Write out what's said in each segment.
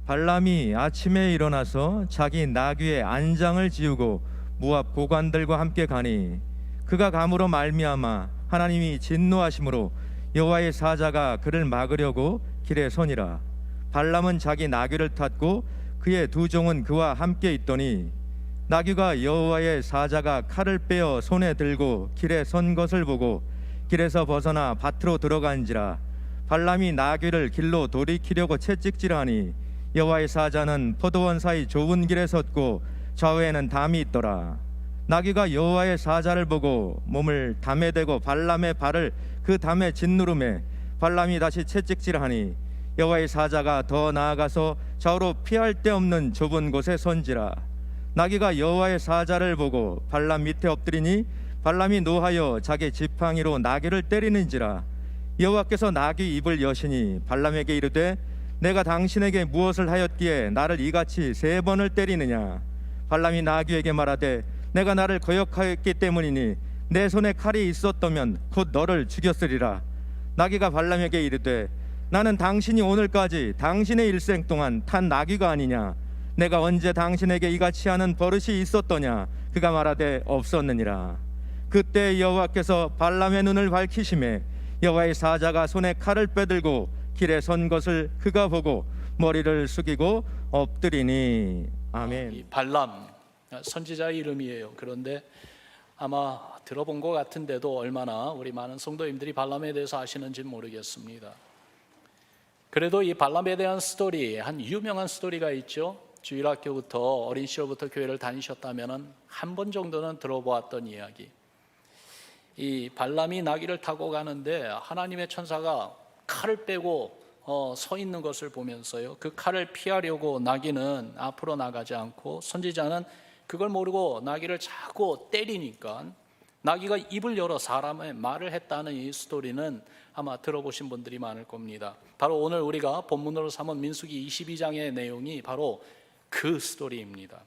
발람이 아침에 일어나서 자기 나귀의 안장을 지우고 모압 고관들과 함께 가니 그가 감으로 말미암아 하나님이 진노하심으로 여호와의 사자가 그를 막으려고 길에 서니라. 발람은 자기 나귀를 탔고 그의 두 종은 그와 함께 있더니 나귀가 여호와의 사자가 칼을 빼어 손에 들고 길에 선 것을 보고 길에서 벗어나 밭으로 들어간지라. 발람이 나귀를 길로 돌이키려고 채찍질하니 여호와의 사자는 포도원 사이 좁은 길에 섰고 좌우에는 담이 있더라. 나귀가 여호와의 사자를 보고 몸을 담에 대고 발람의 발을 그 담에 짓누르매 발람이 다시 채찍질하니 여호와의 사자가 더 나아가서 좌우로 피할 데 없는 좁은 곳에 선지라. 나귀가 여호와의 사자를 보고 발람 밑에 엎드리니 발람이 노하여 자기 지팡이로 나귀를 때리는지라. 여호와께서 나귀 입을 여시니 발람에게 이르되 내가 당신에게 무엇을 하였기에 나를 이같이 3번을 때리느냐. 발람이 나귀에게 말하되 내가 나를 거역하였기 때문이니 내 손에 칼이 있었다면 곧 너를 죽였으리라. 나귀가 발람에게 이르되 나는 당신이 오늘까지 당신의 일생 동안 탄 나귀가 아니냐. 내가 언제 당신에게 이같이 하는 버릇이 있었더냐. 그가 말하되 없었느니라. 그때 여호와께서 발람의 눈을 밝히시매 여호와의 사자가 손에 칼을 빼들고 길에 선 것을 그가 보고 머리를 숙이고 엎드리니. 아멘. 이 발람 선지자의 이름이에요. 그런데 아마 들어본 것 같은데도 얼마나 우리 많은 성도님들이 발람에 대해서 아시는지 모르겠습니다. 그래도 이 발람에 대한 스토리, 한 유명한 스토리가 있죠. 주일학교부터 어린 시절부터 교회를 다니셨다면 한 번 정도는 들어보았던 이야기. 이 발람이 나귀를 타고 가는데 하나님의 천사가 칼을 빼고 서 있는 것을 보면서요, 그 칼을 피하려고 나귀는 앞으로 나가지 않고 선지자는 그걸 모르고 나귀를 자꾸 때리니까 나귀가 입을 열어 사람의 말을 했다는 이 스토리는 아마 들어보신 분들이 많을 겁니다. 바로 오늘 우리가 본문으로 삼은 민수기 22장의 내용이 바로 그 스토리입니다.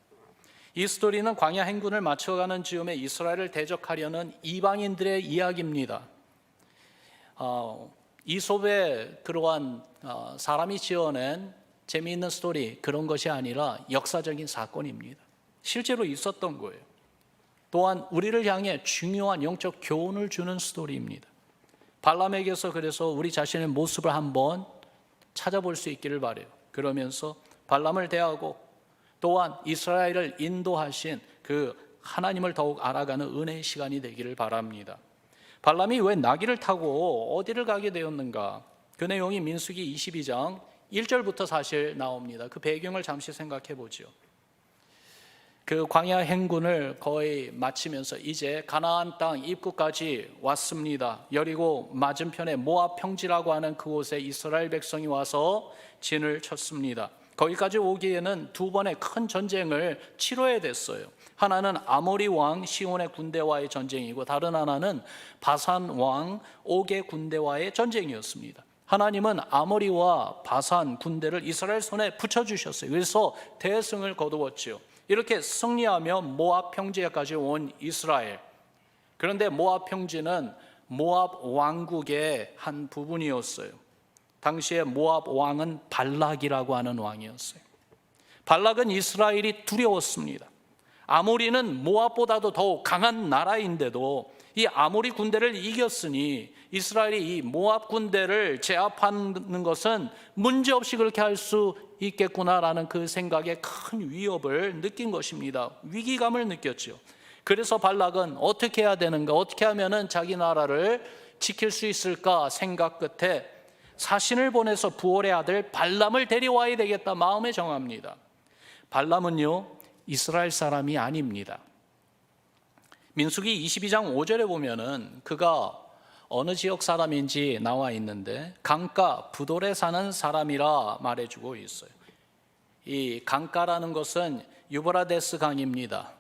이 스토리는 광야 행군을 마쳐가는 즈음에 이스라엘을 대적하려는 이방인들의 이야기입니다. 이솝의 그러한 사람이 지어낸 재미있는 스토리, 그런 것이 아니라 역사적인 사건입니다. 실제로 있었던 거예요. 또한 우리를 향해 중요한 영적 교훈을 주는 스토리입니다. 발람에게서 그래서 우리 자신의 모습을 한번 찾아볼 수 있기를 바라요. 그러면서 발람을 대하고 또한 이스라엘을 인도하신 그 하나님을 더욱 알아가는 은혜의 시간이 되기를 바랍니다. 발람이 왜 나귀를 타고 어디를 가게 되었는가? 그 내용이 민수기 22장 1절부터 사실 나옵니다. 그 배경을 잠시 생각해 보죠. 그 광야 행군을 거의 마치면서 이제 가나안 땅 입구까지 왔습니다. 여리고 맞은편에 모압 평지라고 하는 그곳에 이스라엘 백성이 와서 진을 쳤습니다. 거기까지 오기에는 두 번의 큰 전쟁을 치러야 됐어요. 하나는 아모리 왕 시온의 군대와의 전쟁이고 다른 하나는 바산 왕 옥의 군대와의 전쟁이었습니다. 하나님은 아모리와 바산 군대를 이스라엘 손에 붙여주셨어요. 그래서 대승을 거두었죠. 이렇게 승리하며 모압 평지에까지 온 이스라엘. 그런데 모압 평지는 모압 왕국의 한 부분이었어요. 당시에 모압 왕은 발락이라고 하는 왕이었어요. 발락은 이스라엘이 두려웠습니다. 아모리는 모압보다도 더욱 강한 나라인데도 이 아모리 군대를 이겼으니 이스라엘이 이 모압 군대를 제압하는 것은 문제없이 그렇게 할 수 있겠구나라는 그 생각에 큰 위협을 느낀 것입니다. 위기감을 느꼈죠. 그래서 발락은 어떻게 해야 되는가, 어떻게 하면 자기 나라를 지킬 수 있을까 생각 끝에 사신을 보내서 부올의 아들 발람을 데려와야 되겠다 마음에 정합니다. 발람은요, 이스라엘 사람이 아닙니다. 민수기 22장 5절에 보면은 그가 어느 지역 사람인지 나와 있는데 강가 부돌에 사는 사람이라 말해주고 있어요. 이 강가라는 것은 유브라데스 강입니다.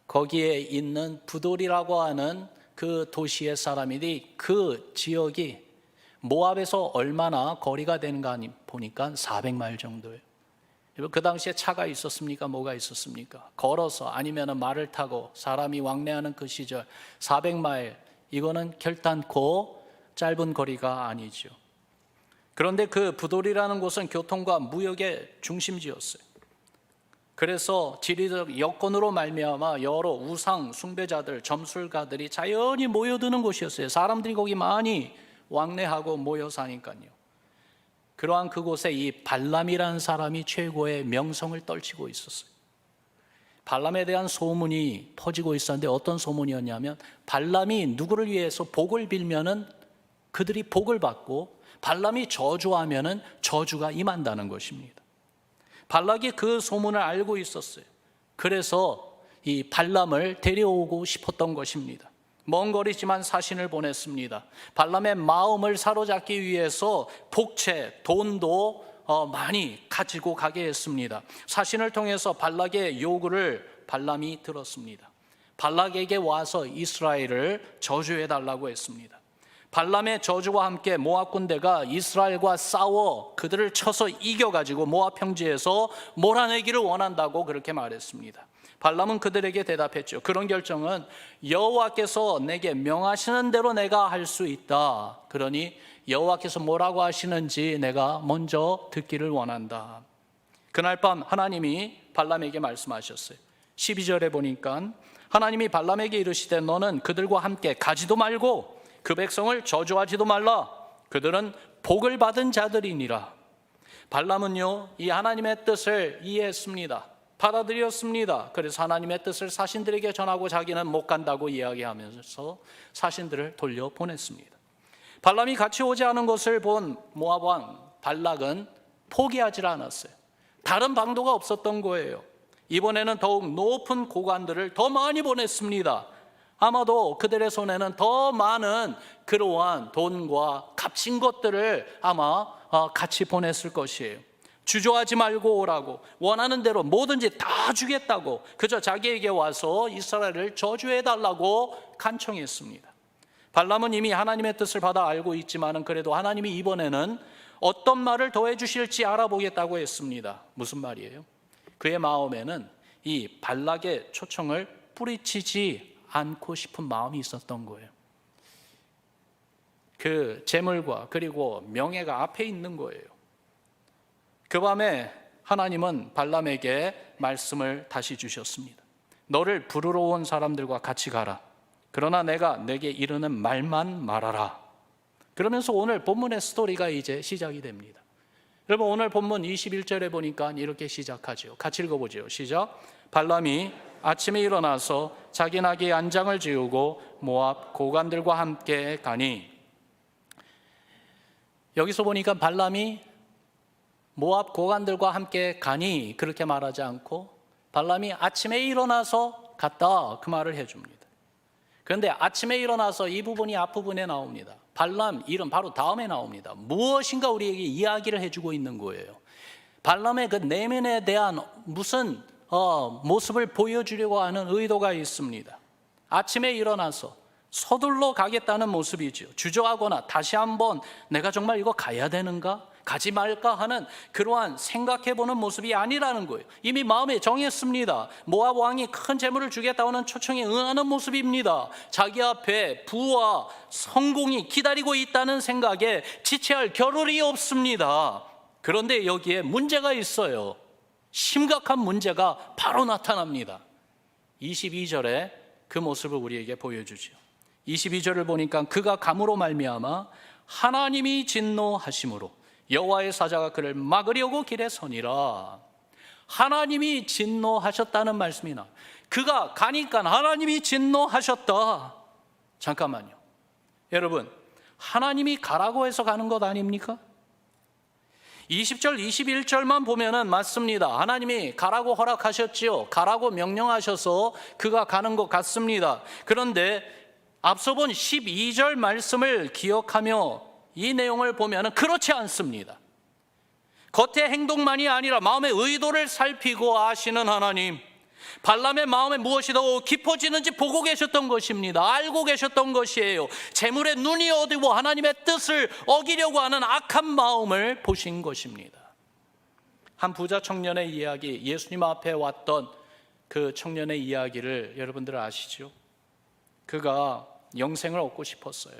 거기에 있는 부돌이라고 하는 그 도시의 사람이니 그 지역이 모압에서 얼마나 거리가 되는가 보니까 400마일 정도예요. 그 당시에 차가 있었습니까? 뭐가 있었습니까? 걸어서 아니면 말을 타고 사람이 왕래하는 그 시절 400마일, 이거는 결단코 짧은 거리가 아니죠. 그런데 그 부돌이라는 곳은 교통과 무역의 중심지였어요. 그래서 지리적 여건으로 말미암아 여러 우상 숭배자들, 점술가들이 자연히 모여드는 곳이었어요. 사람들이 거기 많이 왕래하고 모여 사니까요. 그러한 그곳에 이 발람이라는 사람이 최고의 명성을 떨치고 있었어요. 발람에 대한 소문이 퍼지고 있었는데 어떤 소문이었냐면 발람이 누구를 위해서 복을 빌면은 그들이 복을 받고 발람이 저주하면은 저주가 임한다는 것입니다. 발락이 그 소문을 알고 있었어요. 그래서 이 발람을 데려오고 싶었던 것입니다. 먼 거리지만 사신을 보냈습니다. 발람의 마음을 사로잡기 위해서 복채, 돈도 많이 가지고 가게 했습니다. 사신을 통해서 발락의 요구를 발람이 들었습니다. 발락에게 와서 이스라엘을 저주해달라고 했습니다. 발람의 저주와 함께 모압 군대가 이스라엘과 싸워 그들을 쳐서 이겨가지고 모압 평지에서 몰아내기를 원한다고 그렇게 말했습니다. 발람은 그들에게 대답했죠. 그런 결정은 여호와께서 내게 명하시는 대로 내가 할 수 있다. 그러니 여호와께서 뭐라고 하시는지 내가 먼저 듣기를 원한다. 그날 밤 하나님이 발람에게 말씀하셨어요. 12절에 보니까 하나님이 발람에게 이르시되 너는 그들과 함께 가지도 말고 그 백성을 저주하지도 말라. 그들은 복을 받은 자들이니라. 발람은요, 이 하나님의 뜻을 이해했습니다. 받아들였습니다. 그래서 하나님의 뜻을 사신들에게 전하고 자기는 못 간다고 이야기하면서 사신들을 돌려보냈습니다. 발람이 같이 오지 않은 것을 본 모압 왕 발락은 포기하지 않았어요. 다른 방도가 없었던 거예요. 이번에는 더욱 높은 고관들을 더 많이 보냈습니다. 아마도 그들의 손에는 더 많은 그러한 돈과 값진 것들을 아마 같이 보냈을 것이에요. 주저하지 말고 오라고, 원하는 대로 뭐든지 다 주겠다고, 그저 자기에게 와서 이스라엘을 저주해달라고 간청했습니다. 발람은 이미 하나님의 뜻을 받아 알고 있지만 그래도 하나님이 이번에는 어떤 말을 더해 주실지 알아보겠다고 했습니다. 무슨 말이에요? 그의 마음에는 이 발락의 초청을 뿌리치지 않고 싶은 마음이 있었던 거예요. 그 재물과 그리고 명예가 앞에 있는 거예요. 그 밤에 하나님은 발람에게 말씀을 다시 주셨습니다. 너를 부르러 온 사람들과 같이 가라. 그러나 내가 내게 이르는 말만 말하라. 그러면서 오늘 본문의 스토리가 이제 시작이 됩니다. 여러분, 오늘 본문 21절에 보니까 이렇게 시작하죠. 같이 읽어보죠. 시작. 발람이 아침에 일어나서 자기 나귀의 안장을 지우고 모압 고관들과 함께 가니, 여기서 보니까 발람이 모압 고관들과 함께 가니 그렇게 말하지 않고 발람이 아침에 일어나서 갔다, 그 말을 해줍니다. 그런데 아침에 일어나서 이 부분이 앞부분에 나옵니다. 발람 이름 바로 다음에 나옵니다. 무엇인가 우리에게 이야기를 해주고 있는 거예요. 발람의 그 내면에 대한 무슨 모습을 보여주려고 하는 의도가 있습니다. 아침에 일어나서 서둘러 가겠다는 모습이죠. 주저하거나 다시 한번 내가 정말 이거 가야 되는가? 가지 말까 하는 그러한 생각해보는 모습이 아니라는 거예요. 이미 마음에 정했습니다. 모압 왕이 큰 재물을 주겠다는 초청에 응하는 모습입니다. 자기 앞에 부와 성공이 기다리고 있다는 생각에 지체할 겨를이 없습니다. 그런데 여기에 문제가 있어요. 심각한 문제가 바로 나타납니다. 22절에 그 모습을 우리에게 보여주죠. 22절을 보니까 그가 감으로 말미암아 하나님이 진노하심으로 여호와의 사자가 그를 막으려고 길에 서니라. 하나님이 진노하셨다는 말씀이 나와요. 그가 가니까 하나님이 진노하셨다. 잠깐만요. 여러분, 하나님이 가라고 해서 가는 것 아닙니까? 20절, 21절만 보면은 맞습니다. 하나님이 가라고 허락하셨지요. 가라고 명령하셔서 그가 가는 것 같습니다. 그런데 앞서 본 12절 말씀을 기억하며 이 내용을 보면은 그렇지 않습니다. 겉의 행동만이 아니라 마음의 의도를 살피고 아시는 하나님, 발람의 마음에 무엇이 더 깊어지는지 보고 계셨던 것입니다. 알고 계셨던 것이에요. 재물에 눈이 어두워 하나님의 뜻을 어기려고 하는 악한 마음을 보신 것입니다. 한 부자 청년의 이야기, 예수님 앞에 왔던 그 청년의 이야기를 여러분들 아시죠? 그가 영생을 얻고 싶었어요.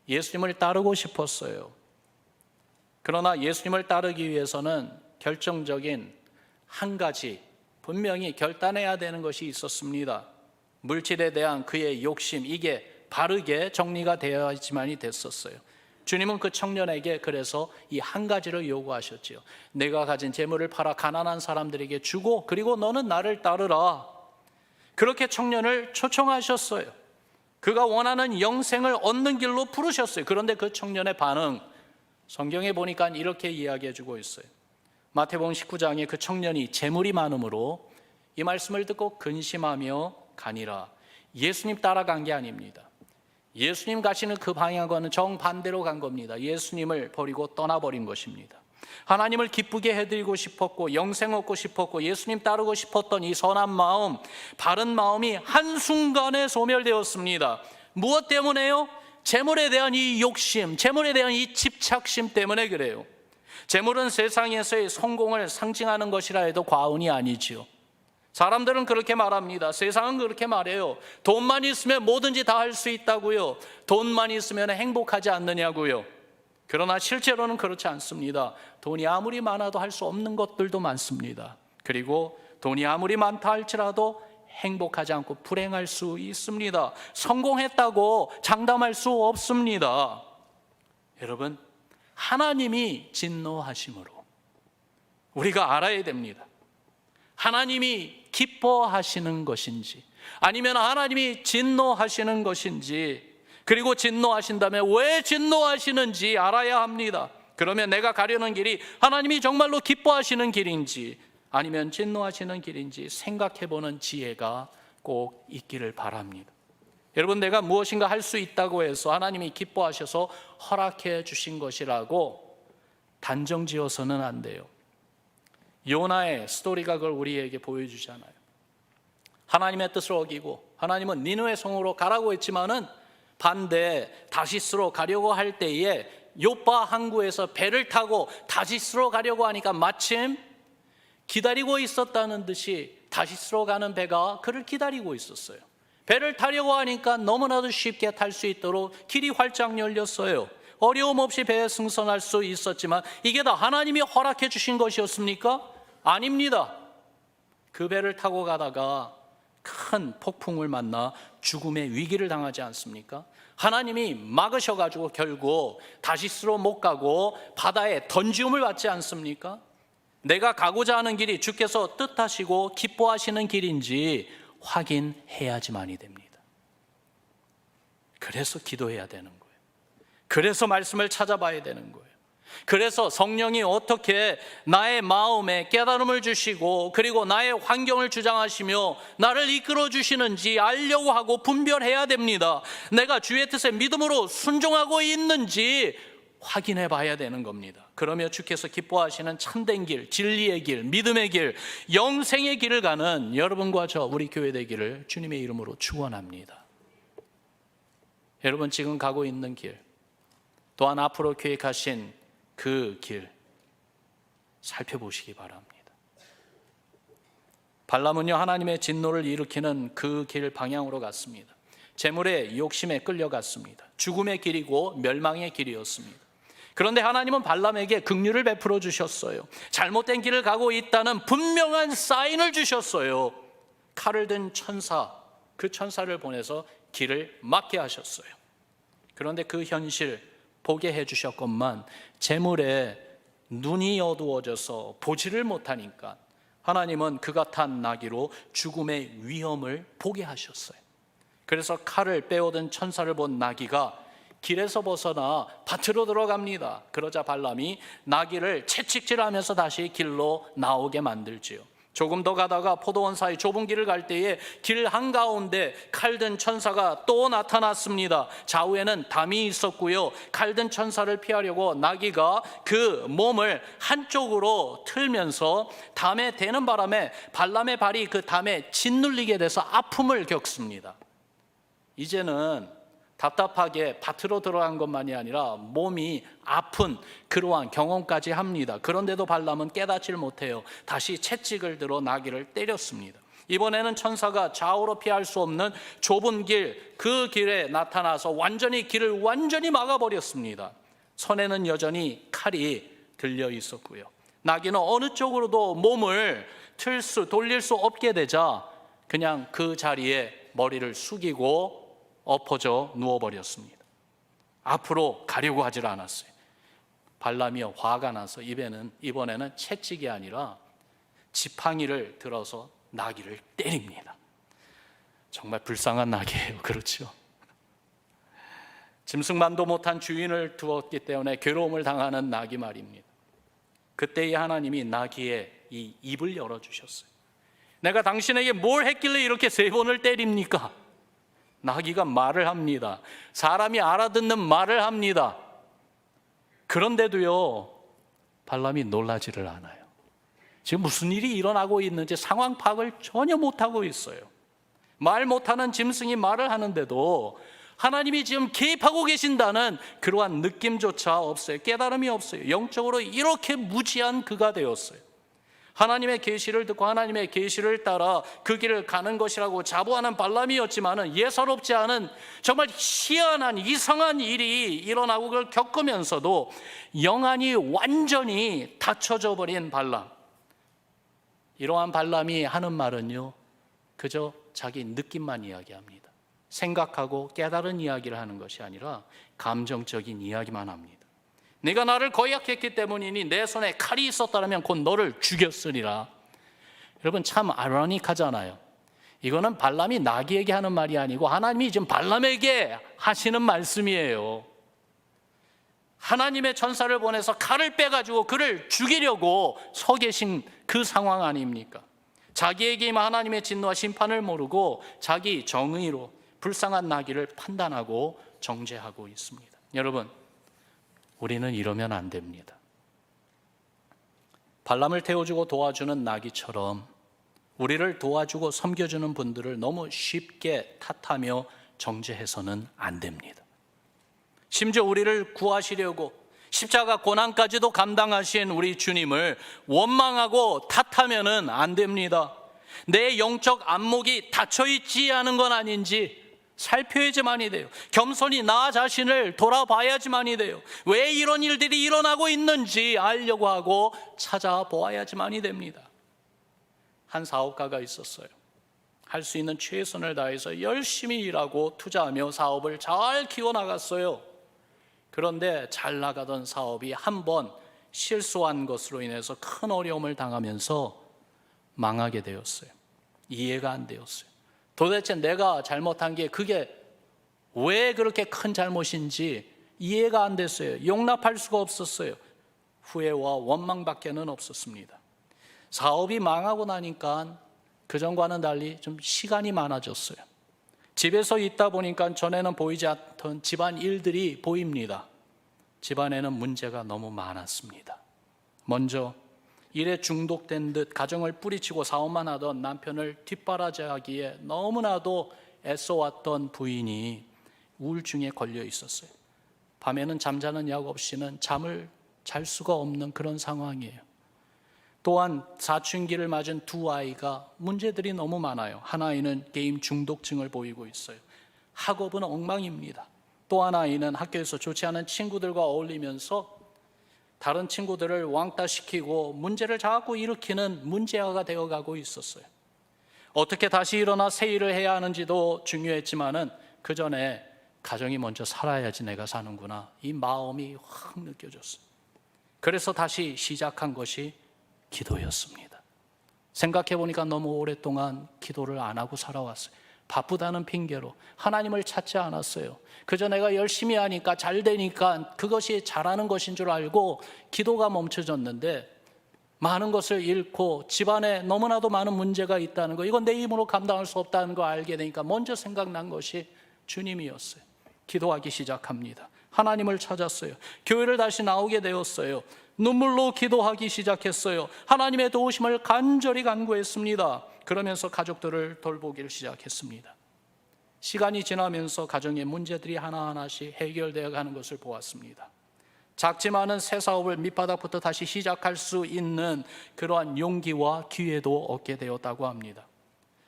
예수님을 따르고 싶었어요. 그러나 예수님을 따르기 위해서는 결정적인 한 가지 분명히 결단해야 되는 것이 있었습니다. 물질에 대한 그의 욕심, 이게 바르게 정리가 되어야지만이 됐었어요. 주님은 그 청년에게 그래서 이 한 가지를 요구하셨지요. 내가 가진 재물을 팔아 가난한 사람들에게 주고 그리고 너는 나를 따르라. 그렇게 청년을 초청하셨어요. 그가 원하는 영생을 얻는 길로 부르셨어요. 그런데 그 청년의 반응, 성경에 보니까 이렇게 이야기해 주고 있어요. 마태복음 19장에 그 청년이 재물이 많음으로 이 말씀을 듣고 근심하며 가니라. 예수님 따라간 게 아닙니다. 예수님 가시는 그 방향과는 정반대로 간 겁니다. 예수님을 버리고 떠나버린 것입니다. 하나님을 기쁘게 해드리고 싶었고 영생 얻고 싶었고 예수님 따르고 싶었던 이 선한 마음, 바른 마음이 한순간에 소멸되었습니다. 무엇 때문에요? 재물에 대한 이 욕심, 재물에 대한 이 집착심 때문에 그래요. 재물은 세상에서의 성공을 상징하는 것이라 해도 과언이 아니지요. 사람들은 그렇게 말합니다. 세상은 그렇게 말해요. 돈만 있으면 뭐든지 다 할 수 있다고요. 돈만 있으면 행복하지 않느냐고요. 그러나 실제로는 그렇지 않습니다. 돈이 아무리 많아도 할 수 없는 것들도 많습니다. 그리고 돈이 아무리 많다 할지라도 행복하지 않고 불행할 수 있습니다. 성공했다고 장담할 수 없습니다. 여러분, 하나님이 진노하심으로 우리가 알아야 됩니다. 하나님이 기뻐하시는 것인지 아니면 하나님이 진노하시는 것인지, 그리고 진노하신다면 왜 진노하시는지 알아야 합니다. 그러면 내가 가려는 길이 하나님이 정말로 기뻐하시는 길인지 아니면 진노하시는 길인지 생각해보는 지혜가 꼭 있기를 바랍니다. 여러분, 내가 무엇인가 할 수 있다고 해서 하나님이 기뻐하셔서 허락해 주신 것이라고 단정지어서는 안 돼요. 요나의 스토리가 그걸 우리에게 보여주잖아요. 하나님의 뜻을 어기고 하나님은 니느웨 성으로 가라고 했지만은 반대 다시스로 가려고 할 때에 요빠 항구에서 배를 타고 다시스로 가려고 하니까 마침 기다리고 있었다는 듯이 다시스로 가는 배가 그를 기다리고 있었어요. 배를 타려고 하니까 너무나도 쉽게 탈 수 있도록 길이 활짝 열렸어요. 어려움 없이 배에 승선할 수 있었지만 이게 다 하나님이 허락해 주신 것이었습니까? 아닙니다. 그 배를 타고 가다가 큰 폭풍을 만나 죽음의 위기를 당하지 않습니까? 하나님이 막으셔가지고 결국 다시스로 못 가고 바다에 던지움을 받지 않습니까? 내가 가고자 하는 길이 주께서 뜻하시고 기뻐하시는 길인지 확인해야지만이 됩니다. 그래서 기도해야 되는 거예요. 그래서 말씀을 찾아봐야 되는 거예요. 그래서 성령이 어떻게 나의 마음에 깨달음을 주시고 그리고 나의 환경을 주장하시며 나를 이끌어 주시는지 알려고 하고 분별해야 됩니다. 내가 주의 뜻에 믿음으로 순종하고 있는지 확인해 봐야 되는 겁니다. 그러면 주께서 기뻐하시는 참된 길, 진리의 길, 믿음의 길, 영생의 길을 가는 여러분과 저 우리 교회 되기를 주님의 이름으로 축원합니다. 여러분, 지금 가고 있는 길, 또한 앞으로 계획하신 그 길 살펴보시기 바랍니다. 발람은요, 하나님의 진노를 일으키는 그 길 방향으로 갔습니다. 재물의 욕심에 끌려갔습니다. 죽음의 길이고 멸망의 길이었습니다. 그런데 하나님은 발람에게 긍휼을 베풀어 주셨어요. 잘못된 길을 가고 있다는 분명한 사인을 주셨어요. 칼을 든 천사, 그 천사를 보내서 길을 막게 하셨어요. 그런데 그 현실 보게 해주셨건만 재물에 눈이 어두워져서 보지를 못하니까 하나님은 그가 탄 나귀로 죽음의 위험을 보게 하셨어요. 그래서 칼을 빼오던 천사를 본 나귀가 길에서 벗어나 밭으로 들어갑니다. 그러자 발람이 나귀를 채찍질하면서 다시 길로 나오게 만들지요. 조금 더 가다가 포도원 사이 좁은 길을 갈 때에 길 한가운데 칼든 천사가 또 나타났습니다. 좌우에는 담이 있었고요. 칼든 천사를 피하려고 나귀가 그 몸을 한쪽으로 틀면서 담에 대는 바람에 발람의 발이 그 담에 짓눌리게 돼서 아픔을 겪습니다. 이제는 답답하게 밭으로 들어간 것만이 아니라 몸이 아픈 그러한 경험까지 합니다. 그런데도 발람은 깨닫지를 못해요. 다시 채찍을 들어 나귀를 때렸습니다. 이번에는 천사가 좌우로 피할 수 없는 좁은 길, 그 길에 나타나서 길을 완전히 막아버렸습니다. 손에는 여전히 칼이 들려 있었고요. 나귀는 어느 쪽으로도 몸을 돌릴 수 없게 되자 그냥 그 자리에 머리를 숙이고 엎어져 누워버렸습니다. 앞으로 가려고 하질 않았어요. 발람이 화가 나서 이번에는 채찍이 아니라 지팡이를 들어서 나귀를 때립니다. 정말 불쌍한 나귀예요. 그렇죠? 짐승만도 못한 주인을 두었기 때문에 괴로움을 당하는 나귀 말입니다. 그때 하나님이 나귀의 이 입을 열어주셨어요. 내가 당신에게 뭘 했길래 이렇게 3번을 때립니까? 나귀가 말을 합니다. 사람이 알아듣는 말을 합니다. 그런데도요, 발람이 놀라지를 않아요. 지금 무슨 일이 일어나고 있는지 상황 파악을 전혀 못하고 있어요. 말 못하는 짐승이 말을 하는데도 하나님이 지금 개입하고 계신다는 그러한 느낌조차 없어요. 깨달음이 없어요. 영적으로 이렇게 무지한 그가 되었어요. 하나님의 계시를 듣고 하나님의 계시를 따라 그 길을 가는 것이라고 자부하는 발람이었지만 예사롭지 않은 정말 희한한 이상한 일이 일어나고 그걸 겪으면서도 영안이 완전히 닫혀져 버린 발람. 이러한 발람이 하는 말은요, 그저 자기 느낌만 이야기합니다. 생각하고 깨달은 이야기를 하는 것이 아니라 감정적인 이야기만 합니다. 네가 나를 거역했기 때문이니 내 손에 칼이 있었다면 곧 너를 죽였으리라. 여러분 참 아이러니하잖아요. 이거는 발람이 나귀에게 하는 말이 아니고 하나님이 지금 발람에게 하시는 말씀이에요. 하나님의 천사를 보내서 칼을 빼가지고 그를 죽이려고 서 계신 그 상황 아닙니까? 자기에게 임한 하나님의 진노와 심판을 모르고 자기 정의로 불쌍한 나귀를 판단하고 정죄하고 있습니다. 여러분, 우리는 이러면 안 됩니다. 발람을 태워주고 도와주는 나귀처럼 우리를 도와주고 섬겨주는 분들을 너무 쉽게 탓하며 정죄해서는 안 됩니다. 심지어 우리를 구하시려고 십자가 고난까지도 감당하신 우리 주님을 원망하고 탓하면 안 됩니다. 내 영적 안목이 닫혀있지 않은 건 아닌지 살펴야지만이 돼요. 겸손히 나 자신을 돌아봐야지만이 돼요. 왜 이런 일들이 일어나고 있는지 알려고 하고 찾아보아야지만이 됩니다. 한 사업가가 있었어요. 할 수 있는 최선을 다해서 열심히 일하고 투자하며 사업을 잘 키워나갔어요. 그런데 잘 나가던 사업이 한번 실수한 것으로 인해서 큰 어려움을 당하면서 망하게 되었어요. 이해가 안 되었어요. 도대체 내가 잘못한 게 그게 왜 그렇게 큰 잘못인지 이해가 안 됐어요. 용납할 수가 없었어요. 후회와 원망밖에는 없었습니다. 사업이 망하고 나니까 그전과는 달리 좀 시간이 많아졌어요. 집에서 있다 보니까 전에는 보이지 않던 집안 일들이 보입니다. 집안에는 문제가 너무 많았습니다. 먼저 일에 중독된 듯 가정을 뿌리치고 사업만 하던 남편을 뒷바라지하기에 너무나도 애써왔던 부인이 우울증에 걸려 있었어요. 밤에는 잠자는 약 없이는 잠을 잘 수가 없는 그런 상황이에요. 또한 사춘기를 맞은 2아이가 문제들이 너무 많아요. 한 아이는 게임 중독증을 보이고 있어요. 학업은 엉망입니다. 또 한 아이는 학교에서 좋지 않은 친구들과 어울리면서 다른 친구들을 왕따시키고 문제를 자꾸 일으키는 문제아가 되어가고 있었어요. 어떻게 다시 일어나 새 일을 해야 하는지도 중요했지만은 그 전에 가정이 먼저 살아야지 내가 사는구나, 이 마음이 확 느껴졌어요. 그래서 다시 시작한 것이 기도였습니다. 생각해 보니까 너무 오랫동안 기도를 안 하고 살아왔어요. 바쁘다는 핑계로 하나님을 찾지 않았어요. 그저 내가 열심히 하니까 잘 되니까 그것이 잘하는 것인 줄 알고 기도가 멈춰졌는데, 많은 것을 잃고 집안에 너무나도 많은 문제가 있다는 거, 이건 내 힘으로 감당할 수 없다는 거 알게 되니까 먼저 생각난 것이 주님이었어요. 기도하기 시작합니다. 하나님을 찾았어요. 교회를 다시 나오게 되었어요. 눈물로 기도하기 시작했어요. 하나님의 도우심을 간절히 간구했습니다. 그러면서 가족들을 돌보기를 시작했습니다. 시간이 지나면서 가정의 문제들이 하나하나씩 해결되어 가는 것을 보았습니다. 작지만은 새 사업을 밑바닥부터 다시 시작할 수 있는 그러한 용기와 기회도 얻게 되었다고 합니다.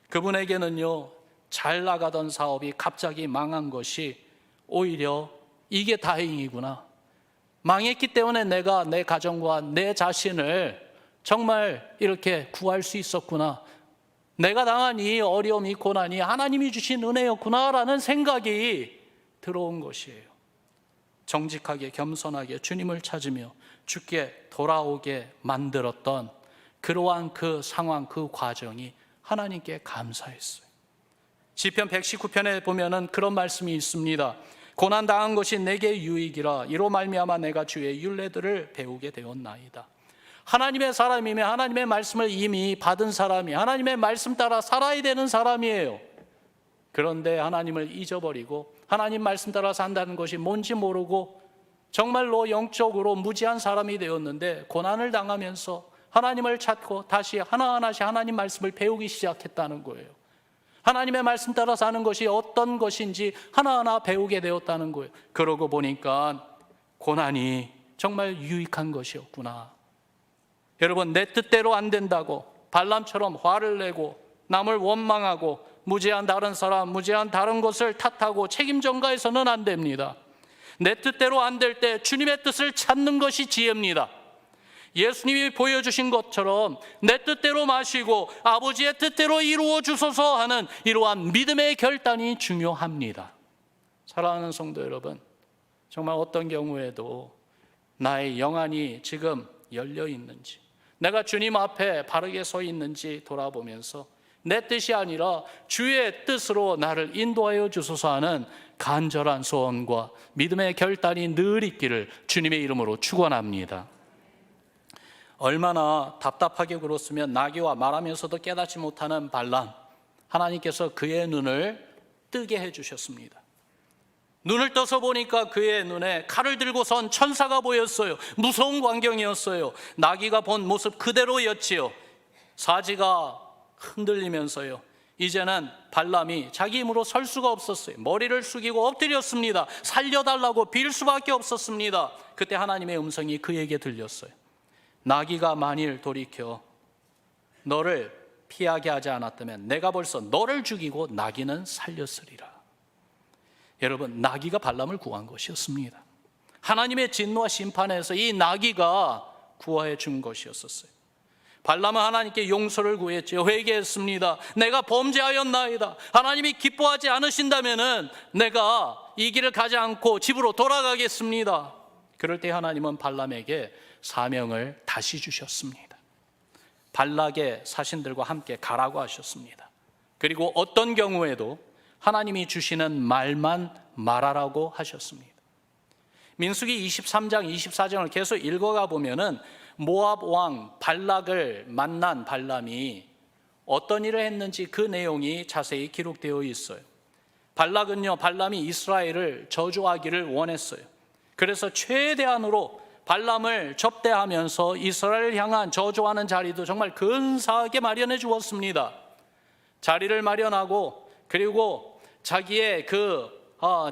그분에게는요, 잘 나가던 사업이 갑자기 망한 것이 오히려 이게 다행이구나, 망했기 때문에 내가 내 가정과 내 자신을 정말 이렇게 구할 수 있었구나. 내가 당한 이 어려움, 이 고난이 하나님이 주신 은혜였구나라는 생각이 들어온 것이에요. 정직하게 겸손하게 주님을 찾으며 주께 돌아오게 만들었던 그러한 그 상황, 그 과정이 하나님께 감사했어요. 시편 119편에 보면은 그런 말씀이 있습니다. 고난 당한 것이 내게 유익이라 이로 말미암아 내가 주의 율례들을 배우게 되었나이다. 하나님의 사람이며 하나님의 말씀을 이미 받은 사람이 하나님의 말씀 따라 살아야 되는 사람이에요. 그런데 하나님을 잊어버리고 하나님 말씀 따라 산다는 것이 뭔지 모르고 정말로 영적으로 무지한 사람이 되었는데, 고난을 당하면서 하나님을 찾고 다시 하나하나씩 하나님 말씀을 배우기 시작했다는 거예요. 하나님의 말씀 따라 사는 것이 어떤 것인지 하나하나 배우게 되었다는 거예요. 그러고 보니까 고난이 정말 유익한 것이었구나. 여러분, 내 뜻대로 안 된다고 발람처럼 화를 내고 남을 원망하고 무지한 다른 사람, 무지한 다른 것을 탓하고 책임 전가해서는 안 됩니다. 내 뜻대로 안 될 때 주님의 뜻을 찾는 것이 지혜입니다. 예수님이 보여주신 것처럼 내 뜻대로 마시고 아버지의 뜻대로 이루어 주소서 하는 이러한 믿음의 결단이 중요합니다. 사랑하는 성도 여러분, 정말 어떤 경우에도 나의 영안이 지금 열려 있는지, 내가 주님 앞에 바르게 서 있는지 돌아보면서 내 뜻이 아니라 주의 뜻으로 나를 인도하여 주소서 하는 간절한 소원과 믿음의 결단이 늘 있기를 주님의 이름으로 축원합니다. 얼마나 답답하게 굴었으면 나귀와 말하면서도 깨닫지 못하는 발람, 하나님께서 그의 눈을 뜨게 해주셨습니다. 눈을 떠서 보니까 그의 눈에 칼을 들고 선 천사가 보였어요. 무서운 광경이었어요. 나귀가 본 모습 그대로였지요. 사지가 흔들리면서요, 이제는 발람이 자기 힘으로 설 수가 없었어요. 머리를 숙이고 엎드렸습니다. 살려달라고 빌 수밖에 없었습니다. 그때 하나님의 음성이 그에게 들렸어요. 나귀가 만일 돌이켜 너를 피하게 하지 않았다면 내가 벌써 너를 죽이고 나귀는 살렸으리라. 여러분, 나귀가 발람을 구한 것이었습니다. 하나님의 진노와 심판에서 이 나귀가 구하해 준 것이었어요. 발람은 하나님께 용서를 구했죠. 회개했습니다. 내가 범죄하였나이다. 하나님이 기뻐하지 않으신다면은 내가 이 길을 가지 않고 집으로 돌아가겠습니다. 그럴 때 하나님은 발람에게 사명을 다시 주셨습니다. 발락의 사신들과 함께 가라고 하셨습니다. 그리고 어떤 경우에도 하나님이 주시는 말만 말하라고 하셨습니다. 민수기 23장 24장을 계속 읽어가 보면은 모압 왕 발락을 만난 발람이 어떤 일을 했는지 그 내용이 자세히 기록되어 있어요. 발락은요, 발람이 이스라엘을 저주하기를 원했어요. 그래서 최대한으로 발람을 접대하면서 이스라엘을 향한 저주하는 자리도 정말 근사하게 마련해 주었습니다. 자리를 마련하고 그리고 자기의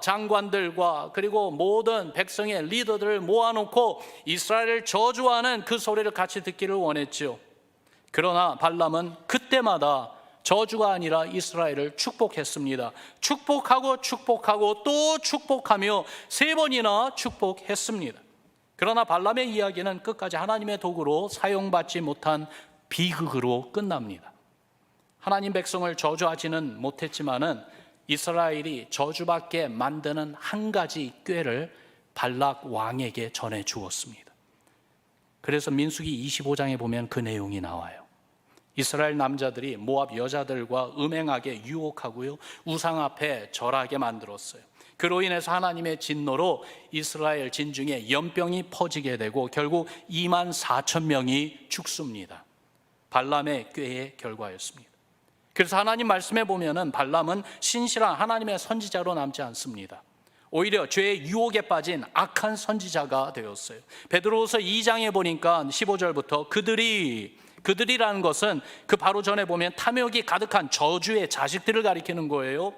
장관들과 그리고 모든 백성의 리더들을 모아놓고 이스라엘을 저주하는 그 소리를 같이 듣기를 원했죠. 그러나 발람은 그때마다 저주가 아니라 이스라엘을 축복했습니다. 축복하고 축복하고 또 축복하며 3번이나 축복했습니다. 그러나 발람의 이야기는 끝까지 하나님의 도구로 사용받지 못한 비극으로 끝납니다. 하나님 백성을 저주하지는 못했지만은 이스라엘이 저주받게 만드는 한 가지 꾀를 발락 왕에게 전해 주었습니다. 그래서 민수기 25장에 보면 그 내용이 나와요. 이스라엘 남자들이 모압 여자들과 음행하게 유혹하고요, 우상 앞에 절하게 만들었어요. 그로 인해서 하나님의 진노로 이스라엘 진중에 연병이 퍼지게 되고 결국 24,000명이 죽습니다. 발람의 꾀의 결과였습니다. 그래서 하나님 말씀에 보면은 발람은 신실한 하나님의 선지자로 남지 않습니다. 오히려 죄의 유혹에 빠진 악한 선지자가 되었어요. 베드로후서 2장에 보니까 15절부터 그들이라는 것은 그 바로 전에 보면 탐욕이 가득한 저주의 자식들을 가리키는 거예요.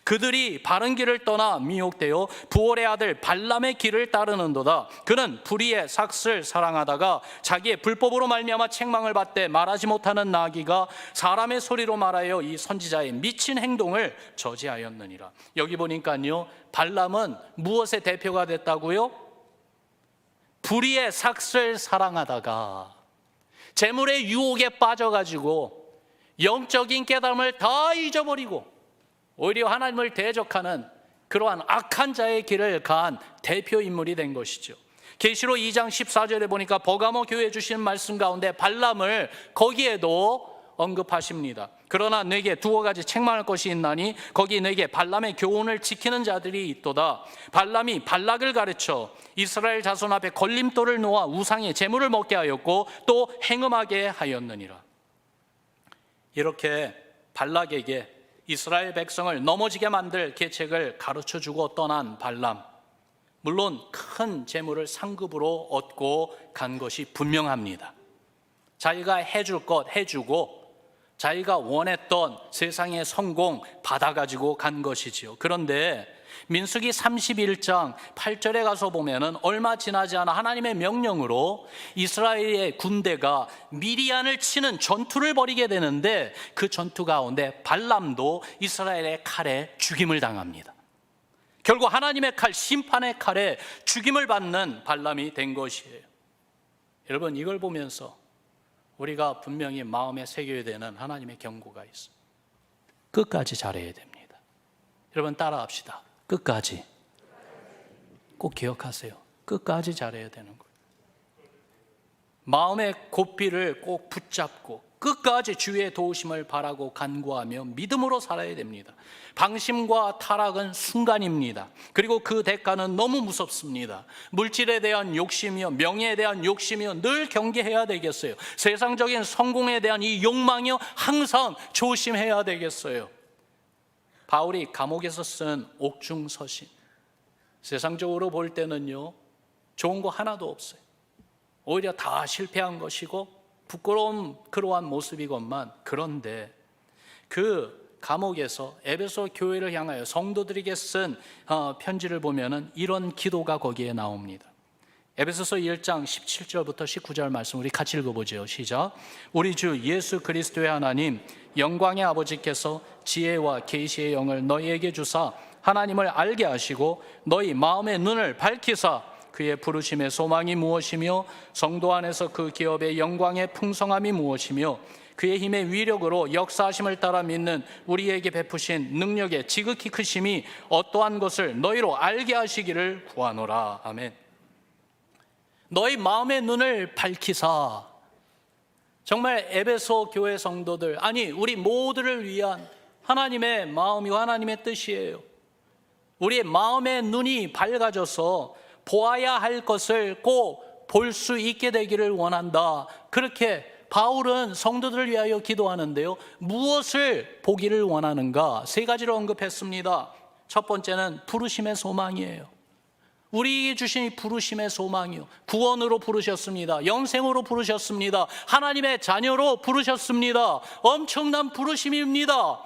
그들이 바른 길을 떠나 미혹되어 부올의 아들 발람의 길을 따르는도다. 그는 불의의 삭슬 사랑하다가 자기의 불법으로 말미암아 책망을 받되 말하지 못하는 나귀가 사람의 소리로 말하여 이 선지자의 미친 행동을 저지하였느니라. 여기 보니까요, 발람은 무엇의 대표가 됐다고요? 불의의 삭슬 사랑하다가 재물의 유혹에 빠져가지고 영적인 깨달음을 다 잊어버리고 오히려 하나님을 대적하는 그러한 악한 자의 길을 간 대표 인물이 된 것이죠. 계시록 2장 14절에 보니까 버가모 교회에 주신 말씀 가운데 발람을 거기에도 언급하십니다. 그러나 내게 두어 가지 책망할 것이 있나니 거기 내게 발람의 교훈을 지키는 자들이 있도다. 발람이 발락을 가르쳐 이스라엘 자손 앞에 걸림돌을 놓아 우상의 제물을 먹게 하였고 또 행음하게 하였느니라. 이렇게 발락에게 이스라엘 백성을 넘어지게 만들 계책을 가르쳐주고 떠난 발람, 물론 큰 재물을 상급으로 얻고 간 것이 분명합니다. 자기가 해줄 것 해주고 자기가 원했던 세상의 성공 받아가지고 간 것이지요. 그런데 민수기 31장 8절에 가서 보면은 얼마 지나지 않아 하나님의 명령으로 이스라엘의 군대가 미디안을 치는 전투를 벌이게 되는데 그 전투 가운데 발람도 이스라엘의 칼에 죽임을 당합니다. 결국 하나님의 칼, 심판의 칼에 죽임을 받는 발람이 된 것이에요. 여러분, 이걸 보면서 우리가 분명히 마음에 새겨야 되는 하나님의 경고가 있어요. 끝까지 잘해야 됩니다. 여러분 따라합시다. 끝까지. 꼭 기억하세요. 끝까지 잘해야 되는 거예요. 마음의 고삐를 꼭 붙잡고 끝까지 주의 도우심을 바라고 간구하며 믿음으로 살아야 됩니다. 방심과 타락은 순간입니다. 그리고 그 대가는 너무 무섭습니다. 물질에 대한 욕심이요, 명예에 대한 욕심이요, 늘 경계해야 되겠어요. 세상적인 성공에 대한 이 욕망이요, 항상 조심해야 되겠어요. 바울이 감옥에서 쓴 옥중서신, 세상적으로 볼 때는요 좋은 거 하나도 없어요. 오히려 다 실패한 것이고 부끄러운 그러한 모습이건만, 그런데 그 감옥에서 에베소 교회를 향하여 성도들에게 쓴 편지를 보면은 이런 기도가 거기에 나옵니다. 에베소서 1장 17절부터 19절 말씀 우리 같이 읽어보죠. 시작. 우리 주 예수 그리스도의 하나님 영광의 아버지께서 지혜와 계시의 영을 너희에게 주사 하나님을 알게 하시고 너희 마음의 눈을 밝히사 그의 부르심의 소망이 무엇이며 성도 안에서 그 기업의 영광의 풍성함이 무엇이며 그의 힘의 위력으로 역사하심을 따라 믿는 우리에게 베푸신 능력의 지극히 크심이 어떠한 것을 너희로 알게 하시기를 구하노라. 아멘. 너희 마음의 눈을 밝히사. 정말 에베소 교회 성도들, 아니 우리 모두를 위한 하나님의 마음이고 하나님의 뜻이에요. 우리의 마음의 눈이 밝아져서 보아야 할 것을 꼭 볼 수 있게 되기를 원한다. 그렇게 바울은 성도들을 위하여 기도하는데요, 무엇을 보기를 원하는가? 세 가지를 언급했습니다. 첫 번째는 부르심의 소망이에요. 우리에게 주신 이 부르심의 소망이요, 구원으로 부르셨습니다. 영생으로 부르셨습니다. 하나님의 자녀로 부르셨습니다. 엄청난 부르심입니다.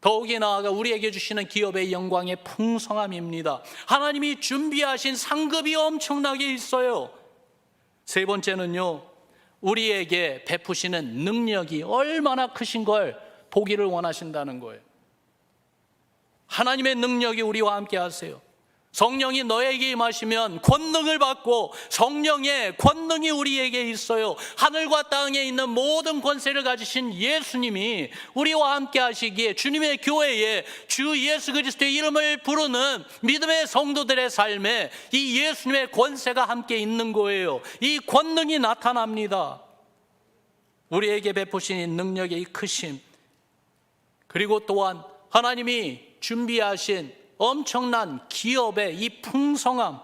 더욱이 나아가 우리에게 주시는 기업의 영광의 풍성함입니다. 하나님이 준비하신 상급이 엄청나게 있어요. 세 번째는요, 우리에게 베푸시는 능력이 얼마나 크신 걸 보기를 원하신다는 거예요. 하나님의 능력이 우리와 함께 하세요. 성령이 너에게 임하시면 권능을 받고 성령의 권능이 우리에게 있어요. 하늘과 땅에 있는 모든 권세를 가지신 예수님이 우리와 함께 하시기에 주님의 교회에 주 예수 그리스도의 이름을 부르는 믿음의 성도들의 삶에 이 예수님의 권세가 함께 있는 거예요. 이 권능이 나타납니다. 우리에게 베푸신 이 능력의 이 크심, 그리고 또한 하나님이 준비하신 엄청난 기업의 이 풍성함,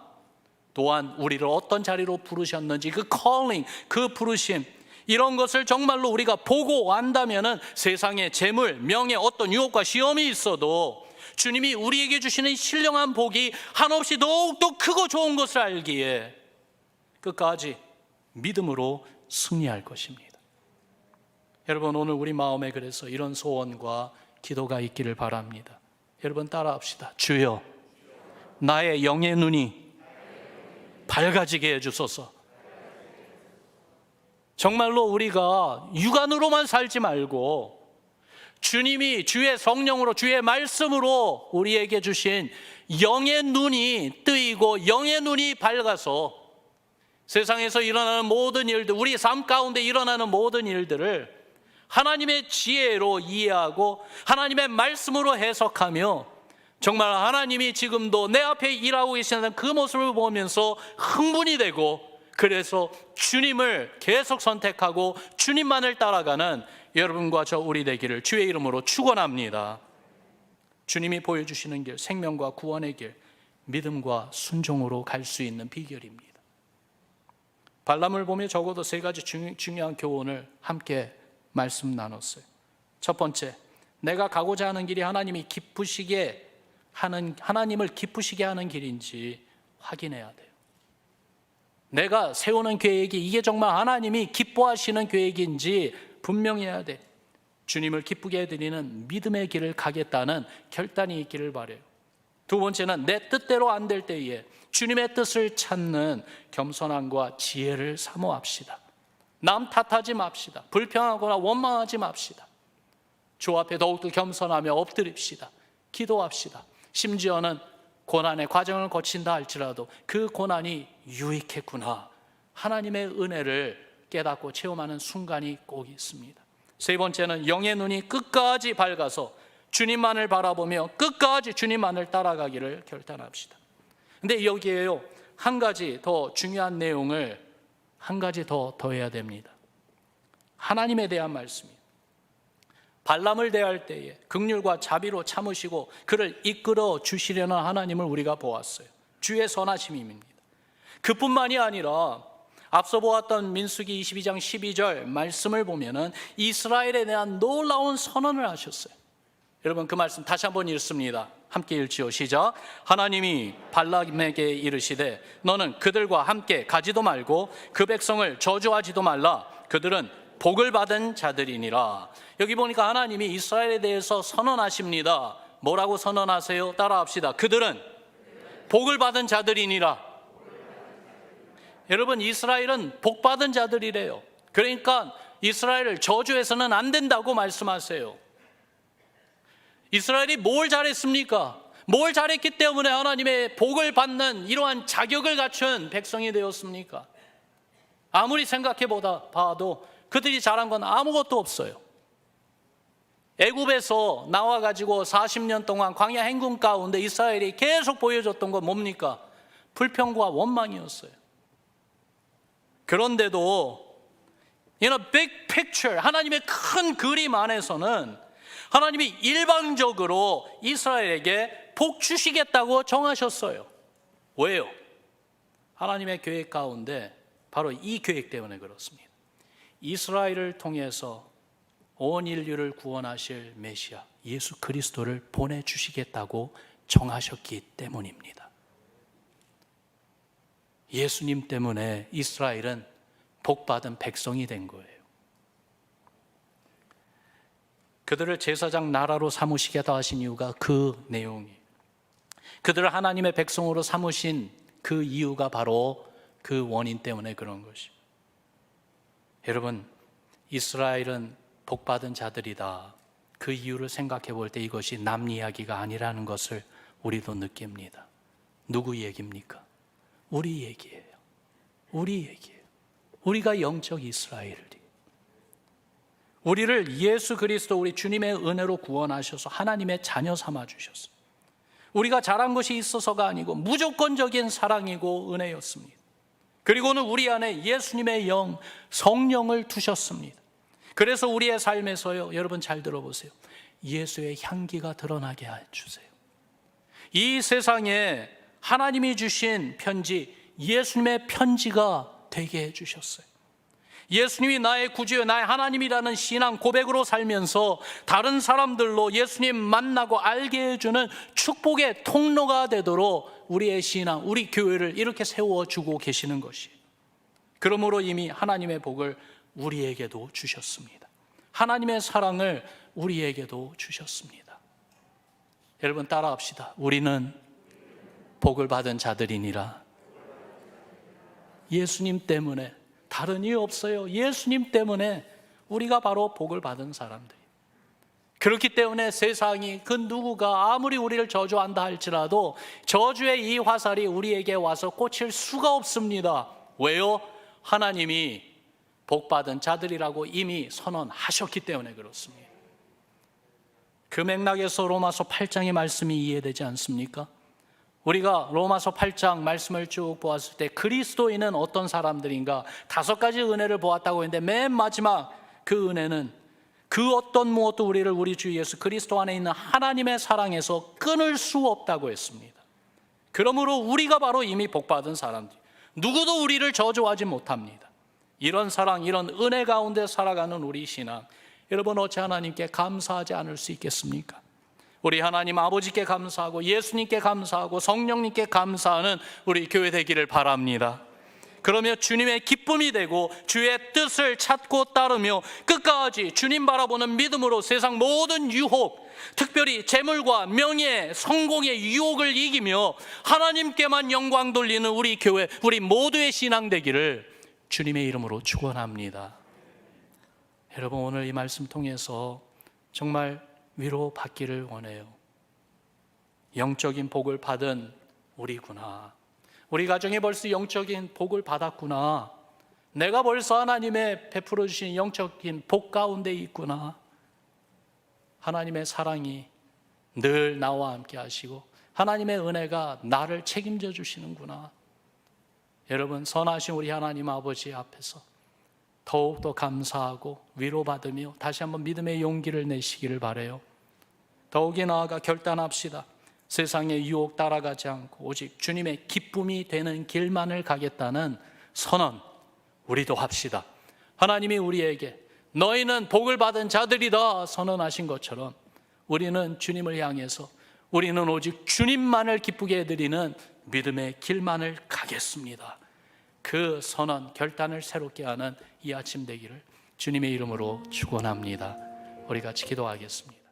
또한 우리를 어떤 자리로 부르셨는지 그 calling, 그 부르심, 이런 것을 정말로 우리가 보고 안다면은 세상에 재물, 명예, 어떤 유혹과 시험이 있어도 주님이 우리에게 주시는 신령한 복이 한없이 더욱더 크고 좋은 것을 알기에 끝까지 믿음으로 승리할 것입니다. 여러분, 오늘 우리 마음에 그래서 이런 소원과 기도가 있기를 바랍니다. 여러분 따라합시다. 주여, 나의 영의 눈이 밝아지게 해주소서. 정말로 우리가 육안으로만 살지 말고 주님이 주의 성령으로, 주의 말씀으로 우리에게 주신 영의 눈이 뜨이고 영의 눈이 밝아서 세상에서 일어나는 모든 일들, 우리 삶 가운데 일어나는 모든 일들을 하나님의 지혜로 이해하고 하나님의 말씀으로 해석하며 정말 하나님이 지금도 내 앞에 일하고 계시는 그 모습을 보면서 흥분이 되고, 그래서 주님을 계속 선택하고 주님만을 따라가는 여러분과 저 우리 되기를 주의 이름으로 축원합니다. 주님이 보여주시는 길, 생명과 구원의 길, 믿음과 순종으로 갈 수 있는 비결입니다. 발람을 보며 적어도 세 가지 중요한 교훈을 함께 말씀 나눴어요. 첫 번째, 내가 가고자 하는 길이 하나님을 기쁘시게 하는 길인지 확인해야 돼요. 내가 세우는 계획이 이게 정말 하나님이 기뻐하시는 계획인지 분명히 해야 돼. 주님을 기쁘게 해드리는 믿음의 길을 가겠다는 결단이 있기를 바라요. 두 번째는 내 뜻대로 안 될 때에 주님의 뜻을 찾는 겸손함과 지혜를 사모합시다. 남 탓하지 맙시다. 불평하거나 원망하지 맙시다. 주 앞에 더욱더 겸손하며 엎드립시다. 기도합시다. 심지어는 고난의 과정을 거친다 할지라도 그 고난이 유익했구나, 하나님의 은혜를 깨닫고 체험하는 순간이 꼭 있습니다. 세 번째는 영의 눈이 끝까지 밝아서 주님만을 바라보며 끝까지 주님만을 따라가기를 결단합시다. 근데 여기에요, 한 가지 더 중요한 내용을 한 가지 더 더해야 됩니다. 하나님에 대한 말씀이에요. 발람을 대할 때에 긍휼과 자비로 참으시고 그를 이끌어 주시려는 하나님을 우리가 보았어요. 주의 선하심입니다. 그뿐만이 아니라 앞서 보았던 민수기 22장 12절 말씀을 보면은 이스라엘에 대한 놀라운 선언을 하셨어요. 여러분, 그 말씀 다시 한번 읽습니다. 함께 읽지요. 시작. 하나님이 발람에게 이르시되 너는 그들과 함께 가지도 말고 그 백성을 저주하지도 말라. 그들은 복을 받은 자들이니라. 여기 보니까 하나님이 이스라엘에 대해서 선언하십니다. 뭐라고 선언하세요? 따라합시다. 그들은 복을 받은 자들이니라. 여러분, 이스라엘은 복 받은 자들이래요. 그러니까 이스라엘을 저주해서는 안 된다고 말씀하세요. 이스라엘이 뭘 잘했습니까? 뭘 잘했기 때문에 하나님의 복을 받는 이러한 자격을 갖춘 백성이 되었습니까? 아무리 생각해 봐도 그들이 잘한 건 아무것도 없어요. 애굽에서 나와가지고 40년 동안 광야 행군 가운데 이스라엘이 계속 보여줬던 건 뭡니까? 불평과 원망이었어요. 그런데도 big picture, 하나님의 큰 그림 안에서는 하나님이 일방적으로 이스라엘에게 복 주시겠다고 정하셨어요. 왜요? 하나님의 계획 가운데 바로 이 계획 때문에 그렇습니다. 이스라엘을 통해서 온 인류를 구원하실 메시아 예수 그리스도를 보내주시겠다고 정하셨기 때문입니다. 예수님 때문에 이스라엘은 복받은 백성이 된 거예요. 그들을 제사장 나라로 삼으시겠다 하신 이유가 그 내용이에요. 그들을 하나님의 백성으로 삼으신 그 이유가 바로 그 원인 때문에 그런 것이죠. 여러분, 이스라엘은 복받은 자들이다. 그 이유를 생각해 볼 때 이것이 남 이야기가 아니라는 것을 우리도 느낍니다. 누구 얘기입니까? 우리 얘기예요. 우리 얘기예요. 우리가 영적 이스라엘이, 우리를 예수 그리스도 우리 주님의 은혜로 구원하셔서 하나님의 자녀 삼아 주셨어요. 우리가 잘한 것이 있어서가 아니고 무조건적인 사랑이고 은혜였습니다. 그리고는 우리 안에 예수님의 영, 성령을 두셨습니다. 그래서 우리의 삶에서요, 여러분 잘 들어보세요. 예수의 향기가 드러나게 해주세요. 이 세상에 하나님이 주신 편지, 예수님의 편지가 되게 해주셨어요. 예수님이 나의 구주요, 나의 하나님이라는 신앙 고백으로 살면서 다른 사람들로 예수님 만나고 알게 해주는 축복의 통로가 되도록 우리의 신앙, 우리 교회를 이렇게 세워주고 계시는 것이에요. 그러므로 이미 하나님의 복을 우리에게도 주셨습니다. 하나님의 사랑을 우리에게도 주셨습니다. 여러분 따라합시다. 우리는 복을 받은 자들이니라. 예수님 때문에, 다른 이유 없어요. 예수님 때문에 우리가 바로 복을 받은 사람들이에요. 그렇기 때문에 세상이 그 누구가 아무리 우리를 저주한다 할지라도 저주의 이 화살이 우리에게 와서 꽂힐 수가 없습니다. 왜요? 하나님이 복받은 자들이라고 이미 선언하셨기 때문에 그렇습니다. 그 맥락에서 로마서 8장의 말씀이 이해되지 않습니까? 우리가 로마서 8장 말씀을 쭉 보았을 때 그리스도인은 어떤 사람들인가 5가지 은혜를 보았다고 했는데 맨 마지막 그 은혜는 그 어떤 무엇도 우리를 우리 주 예수 그리스도 안에 있는 하나님의 사랑에서 끊을 수 없다고 했습니다. 그러므로 우리가 바로 이미 복받은 사람들, 누구도 우리를 저주하지 못합니다. 이런 사랑, 이런 은혜 가운데 살아가는 우리 신앙, 여러분 어찌 하나님께 감사하지 않을 수 있겠습니까? 우리 하나님 아버지께 감사하고 예수님께 감사하고 성령님께 감사하는 우리 교회 되기를 바랍니다. 그러며 주님의 기쁨이 되고 주의 뜻을 찾고 따르며 끝까지 주님 바라보는 믿음으로 세상 모든 유혹, 특별히 재물과 명예, 성공의 유혹을 이기며 하나님께만 영광 돌리는 우리 교회, 우리 모두의 신앙 되기를 주님의 이름으로 축원합니다. 여러분 오늘 이 말씀 통해서 정말 위로받기를 원해요. 영적인 복을 받은 우리구나. 우리 가정이 벌써 영적인 복을 받았구나. 내가 벌써 하나님의 베풀어 주신 영적인 복 가운데 있구나. 하나님의 사랑이 늘 나와 함께 하시고 하나님의 은혜가 나를 책임져 주시는구나. 여러분 선하신 우리 하나님 아버지 앞에서 더욱더 감사하고 위로받으며 다시 한번 믿음의 용기를 내시기를 바라요. 더욱이 나아가 결단합시다. 세상의 유혹 따라가지 않고 오직 주님의 기쁨이 되는 길만을 가겠다는 선언 우리도 합시다. 하나님이 우리에게 너희는 복을 받은 자들이다 선언하신 것처럼 우리는 주님을 향해서 우리는 오직 주님만을 기쁘게 해드리는 믿음의 길만을 가겠습니다. 그 선언, 결단을 새롭게 하는 이 아침 되기를 주님의 이름으로 축원합니다. 우리 같이 기도하겠습니다.